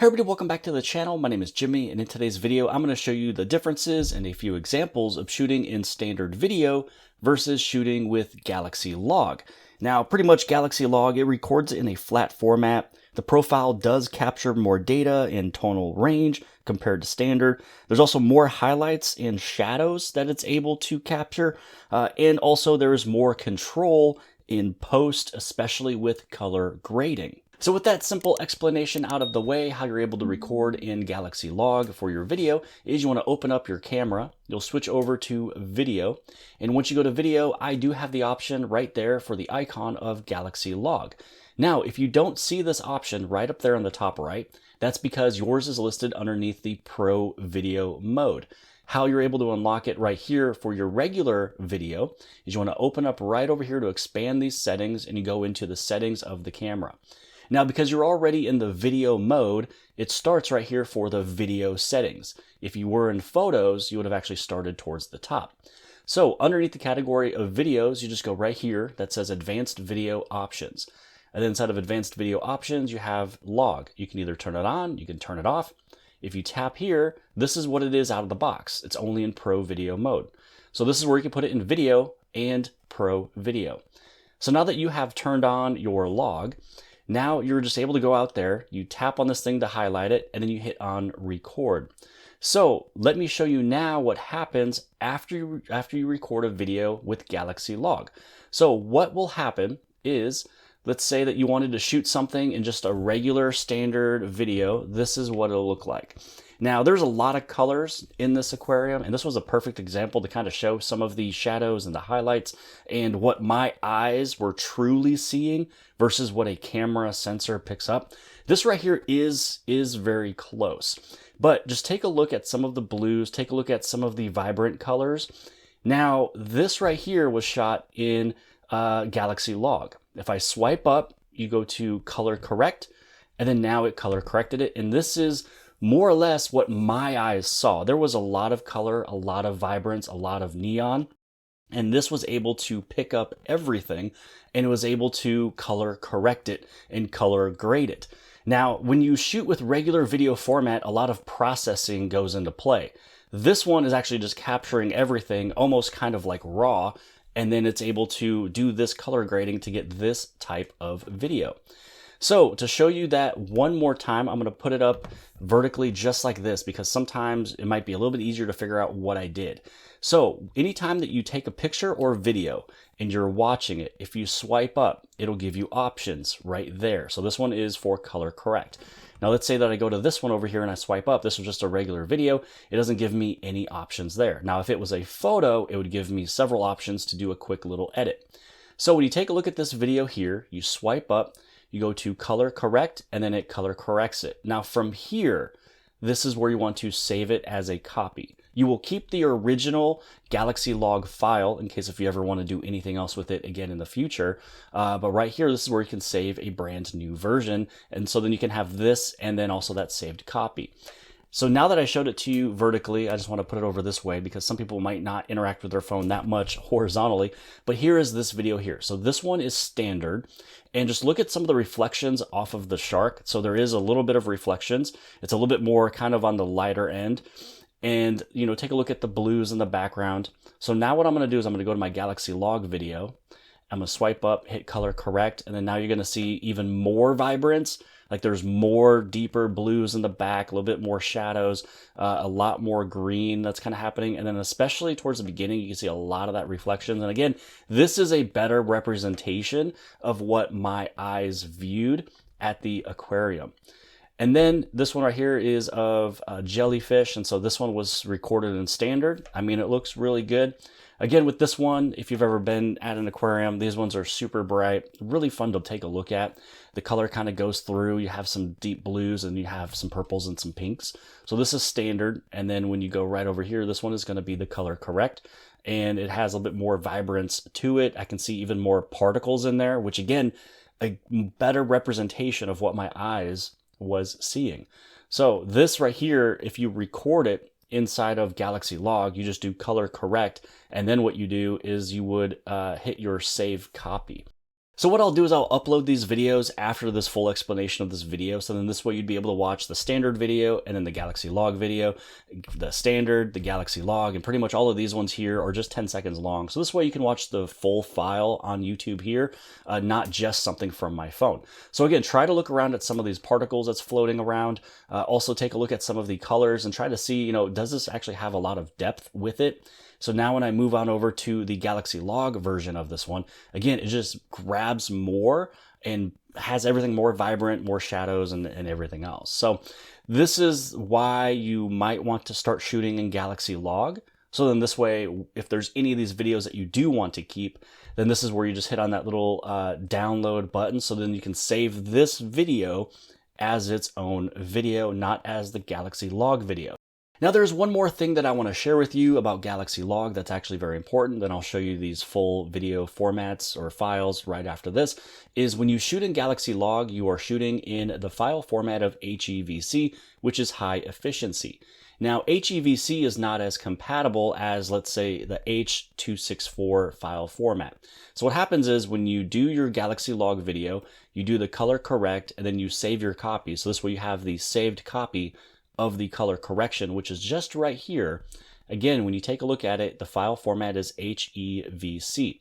Hey everybody, welcome back to the channel. My name is Jimmy, and in today's video, I'm going to show you the differences and a few examples of shooting in standard video versus shooting with Galaxy Log. Now, pretty much Galaxy Log, it records in a flat format. The profile does capture more data in tonal range compared to standard. There's also more highlights and shadows that it's able to capture, and also there's more control in post, especially with color grading. So with that simple explanation out of the way, how you're able to record in Galaxy Log for your video is you want to open up your camera, you'll switch over to video, and once you go to video, I do have the option right there for the icon of Galaxy Log. Now, if you don't see this option right up there on the top right, that's because yours is listed underneath the Pro Video mode. How you're able to unlock it right here for your regular video is you want to open up right over here to expand these settings, and you go into the settings of the camera. Now, because you're already in the video mode, it starts right here for the video settings. If you were in photos, you would have actually started towards the top. So underneath the category of videos, you just go right here that says advanced video options. And then inside of advanced video options, you have log. You can either turn it on, you can turn it off. If you tap here, this is what it is out of the box. It's only in Pro Video mode. So this is where you can put it in video and Pro Video. So now that you have turned on your log, now you're just able to go out there, you tap on this thing to highlight it, and then you hit on record. So let me show you now what happens after you record a video with Galaxy Log. So what will happen is, let's say that you wanted to shoot something in just a regular standard video. This is what it'll look like. Now, there's a lot of colors in this aquarium, and this was a perfect example to kind of show some of the shadows and the highlights and what my eyes were truly seeing versus what a camera sensor picks up. This right here is very close, but just take a look at some of the blues, take a look at some of the vibrant colors. Now, this right here was shot in Galaxy Log. If I swipe up, you go to color correct, and then now it color corrected it, and this is more or less what my eyes saw. There was a lot of color, a lot of vibrance, a lot of neon, and this was able to pick up everything, and it was able to color correct it and color grade it. Now, when you shoot with regular video format, a lot of processing goes into play. This one is actually just capturing everything almost kind of like raw, and then it's able to do this color grading to get this type of video. So to show you that one more time, I'm going to put it up vertically just like this, because sometimes it might be a little bit easier to figure out what I did. So anytime that you take a picture or video and you're watching it, if you swipe up, it'll give you options right there. So this one is for color correct. Now let's say that I go to this one over here and I swipe up. This was just a regular video. It doesn't give me any options there. Now, if it was a photo, it would give me several options to do a quick little edit. So when you take a look at this video here, you swipe up, you go to color correct, and then it color corrects it. Now from here, this is where you want to save it as a copy. You will keep the original Galaxy Log file in case if you ever want to do anything else with it again in the future. But right here, this is where you can save a brand new version. And so then you can have this and then also that saved copy. So now that I showed it to you vertically, I just want to put it over this way because some people might not interact with their phone that much horizontally. But here is this video here. So this one is standard. And just look at some of the reflections off of the shark. So there is a little bit of reflections. It's a little bit more kind of on the lighter end. And, you know, take a look at the blues in the background. So now what I'm going to do is I'm going to go to my Galaxy Log video. I'm going to swipe up, hit color correct. And then now you're going to see even more vibrance. Like there's more deeper blues in the back, a little bit more shadows, a lot more green that's kind of happening. And then especially towards the beginning, you can see a lot of that reflection. And again, this is a better representation of what my eyes viewed at the aquarium. And then this one right here is of jellyfish. And so this one was recorded in standard. I mean, it looks really good. Again, with this one, if you've ever been at an aquarium, these ones are super bright, really fun to take a look at. The color kind of goes through. You have some deep blues and you have some purples and some pinks. So this is standard. And then when you go right over here, this one is going to be the color correct. And it has a little bit more vibrance to it. I can see even more particles in there, which again, a better representation of what my eyes was seeing. So this right here, if you record it inside of Galaxy Log, you just do color correct, and then what you do is you would hit your save copy. So what I'll do is I'll upload these videos after this full explanation of this video. So then this way you'd be able to watch the standard video and then the Galaxy Log video, the standard, the Galaxy Log, and pretty much all of these ones here are just 10 seconds long. So this way you can watch the full file on YouTube here, not just something from my phone. So again, try to look around at some of these particles that's floating around. Also take a look at some of the colors and try to see, does this actually have a lot of depth with it? So now when I move on over to the Galaxy Log version of this one, again, it just grabs more and has everything more vibrant, more shadows and everything else. So this is why you might want to start shooting in Galaxy Log. So then this way, if there's any of these videos that you do want to keep, then this is where you just hit on that little download button. So then you can save this video as its own video, not as the Galaxy Log video. Now there's one more thing that I want to share with you about Galaxy Log that's actually very important. Then I'll show you these full video formats or files right after this, is when you shoot in Galaxy Log, you are shooting in the file format of HEVC, which is high efficiency. Now HEVC is not as compatible as, let's say, the H.264 file format. So what happens is when you do your Galaxy Log video, you do the color correct and then you save your copy. So this way you have the saved copy of the color correction, which is just right here. Again, when you take a look at it, the file format is HEVC.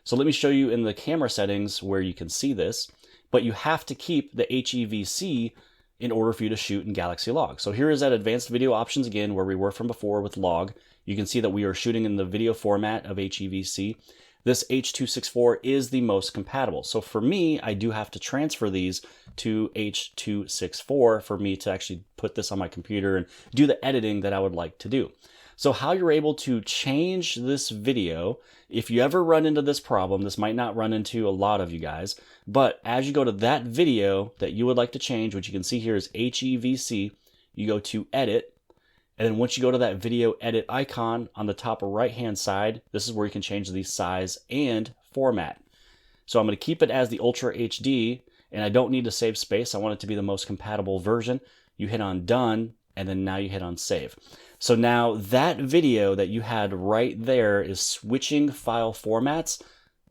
So let me show you in the camera settings where you can see this, but you have to keep the HEVC in order for you to shoot in Galaxy Log. So here is that advanced video options again, where we were from before with Log. You can see that we are shooting in the video format of HEVC. This H.264 is the most compatible. So for me, I do have to transfer these to H.264 for me to actually put this on my computer and do the editing that I would like to do. So how you're able to change this video, if you ever run into this problem, this might not run into a lot of you guys, but as you go to that video that you would like to change, which you can see here is HEVC, you go to Edit, and then once you go to that video edit icon on the top right hand side, this is where you can change the size and format. So I'm going to keep it as the Ultra HD, and I don't need to save space. I want it to be the most compatible version. You hit on done, and then now you hit on save. So now that video that you had right there is switching file formats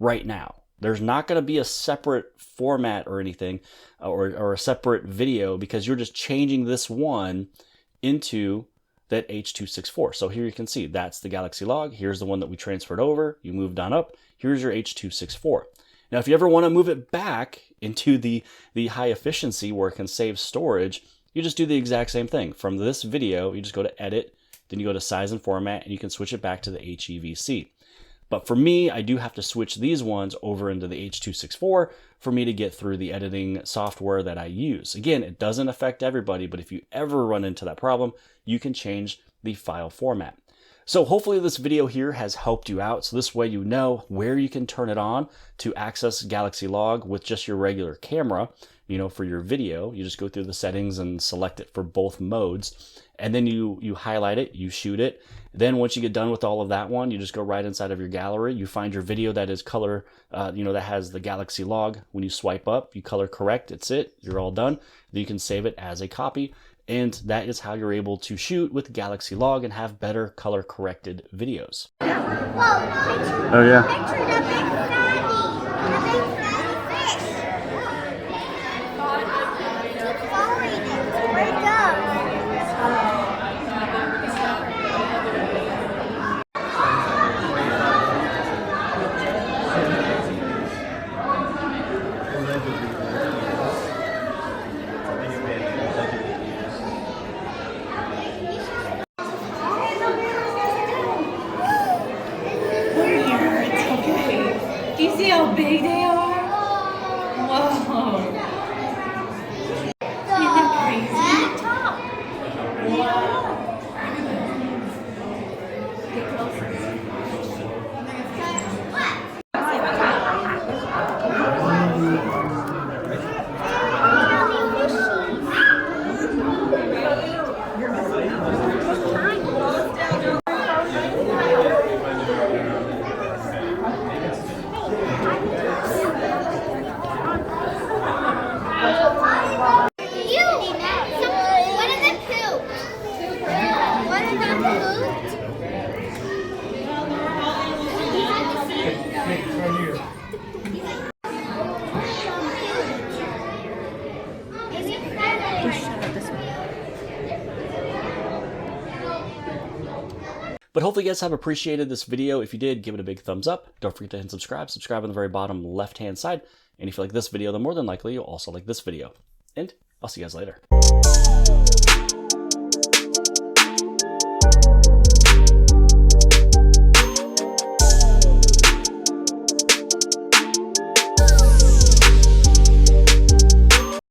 right now. There's not going to be a separate format or anything, or a separate video, because you're just changing this one into that H.264. So here you can see that's the Galaxy Log. Here's the one that we transferred over. You moved on up. Here's your H.264. Now, if you ever want to move it back into the high efficiency where it can save storage, you just do the exact same thing. From this video, you just go to Edit, then you go to Size and Format, and you can switch it back to the HEVC. But for me, I do have to switch these ones over into the H.264 for me to get through the editing software that I use. Again, it doesn't affect everybody, but if you ever run into that problem, you can change the file format. So hopefully this video here has helped you out. So this way you know where you can turn it on to access Galaxy Log with just your regular camera. For your video, you just go through the settings and select it for both modes. And then you highlight it, you shoot it. Then once you get done with all of that one, you just go right inside of your gallery. You find your video that is color, that has the Galaxy Log. When you swipe up, you color correct, it's it, you're all done. Then you can save it as a copy. And that is how you're able to shoot with Galaxy Log and have better color corrected videos. Oh yeah. Do you see how big they are? Whoa. Isn't that crazy? Wow. Get closer. But hopefully you guys have appreciated this video. If you did, give it a big thumbs up. Don't forget to hit subscribe. Subscribe on the very bottom left-hand side. And if you like this video, then more than likely you'll also like this video. And I'll see you guys later.